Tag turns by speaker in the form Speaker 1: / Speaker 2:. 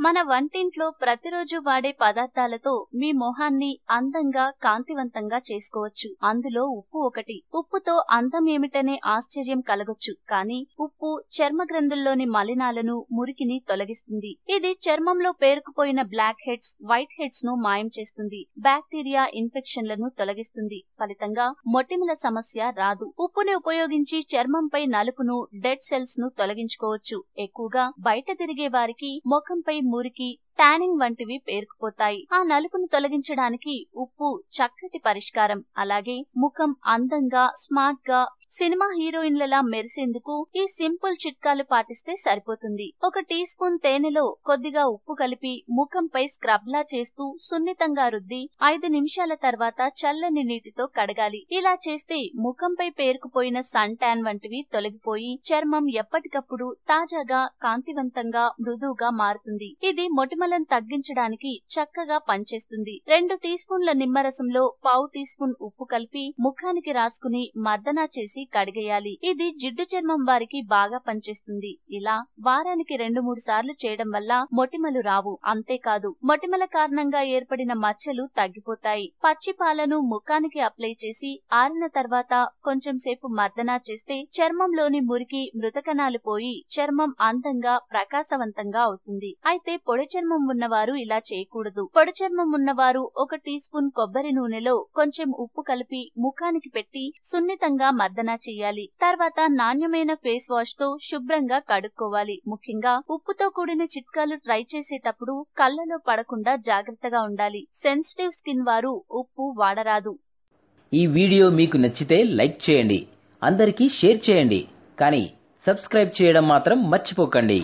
Speaker 1: మన వంటింట్లో ప్రతిరోజు వాడే పదార్థాలతో మీ మొహాన్ని అందంగా కాంతివంతంగా చేసుకోవచ్చు. అందులో ఉప్పు ఒకటి. ఉప్పుతో అందం ఏమిటనే ఆశ్చర్యం కలగొచ్చు, కానీ ఉప్పు చర్మ గ్రంథుల్లోని మలినాలను, మురికిని తొలగిస్తుంది. ఇది చర్మంలో పేరుకుపోయిన బ్లాక్ హెడ్స్, వైట్ హెడ్స్ ను మాయం చేస్తుంది. బ్యాక్టీరియా ఇన్ఫెక్షన్లను తొలగిస్తుంది. ఫలితంగా మొటిమల సమస్య రాదు. ఉప్పుని ఉపయోగించి చర్మంపై నలుపును, డెడ్ సెల్స్ ను తొలగించుకోవచ్చు. ఎక్కువగా బయట తిరిగే వారికి ముఖంపై మురికి, టానింగ్ వంటివి పేరుకుపోతాయి. ఆ నలుపును తొలగించడానికి ఉప్పు చక్కటి పరిష్కారం. అలాగే ముఖం అందంగా, స్మార్ట్ గా, సినిమా హీరోయిన్లలా మెరిసేందుకు ఈ సింపుల్ చిట్కాలు పాటిస్తే సరిపోతుంది. 1 టీ స్పూన్ తేనెలో కొద్దిగా ఉప్పు కలిపి ముఖంపై స్క్రబ్ లా చేస్తూ సున్నితంగా రుద్ది 5 నిమిషాల తర్వాత చల్లని నీటితో కడగాలి. ఇలా చేస్తే ముఖంపై పేరుకుపోయిన సన్ టాన్ వంటివి తొలగిపోయి చర్మం ఎప్పటికప్పుడు తాజాగా, కాంతివంతంగా, మృదువుగా మారుతుంది. ఇది మొటిమలను తగ్గించడానికి చక్కగా పనిచేస్తుంది. 2 టీ స్పూన్ల నిమ్మరసంలో పావు టీ స్పూన్ ఉప్పు కలిపి ముఖానికి రాసుకుని మర్దనా చేసి కడిగేయాలి. ఇది జిడ్డు చర్మం వారికి బాగా పనిచేస్తుంది. ఇలా వారానికి 2-3 సార్లు చేయడం వల్ల మొటిమలు రావు. అంతేకాదు, మొటిమల కారణంగా ఏర్పడిన మచ్చలు తగ్గిపోతాయి. పచ్చి పాలను ముఖానికి అప్లై చేసి ఆరిన తర్వాత కొంచెం సేపు మర్దనా చేస్తే చర్మంలోని మురికి, మృతకణాలు పోయి చర్మం అందంగా, ప్రకాశవంతంగా అవుతుంది. అయితే పొడి చర్మం ఉన్నవారు ఇలా చేయకూడదు. పొడి చర్మం ఉన్నవారు 1 టీ స్పూన్ కొబ్బరి నూనెలో కొంచెం ఉప్పు కలిపి ముఖానికి పెట్టి సున్నితంగా మర్దనా చేయాలి. తర్వాత నాణ్యమైన ఫేస్ వాష్ తో శుభ్రంగా కడుక్కోవాలి. ముఖ్యంగా ఉప్పుతో కూడిన చిట్కాలు ట్రై చేసేటప్పుడు కళ్ళలో పడకుండా జాగ్రత్తగా ఉండాలి. సెన్సిటివ్ స్కిన్ వారు ఉప్పు వాడరాదు.
Speaker 2: ఈ వీడియో మీకు నచ్చితే లైక్ చేయండి, అందరికీ షేర్ చేయండి, కానీ సబ్స్క్రైబ్ చేయడం మాత్రం మర్చిపోకండి.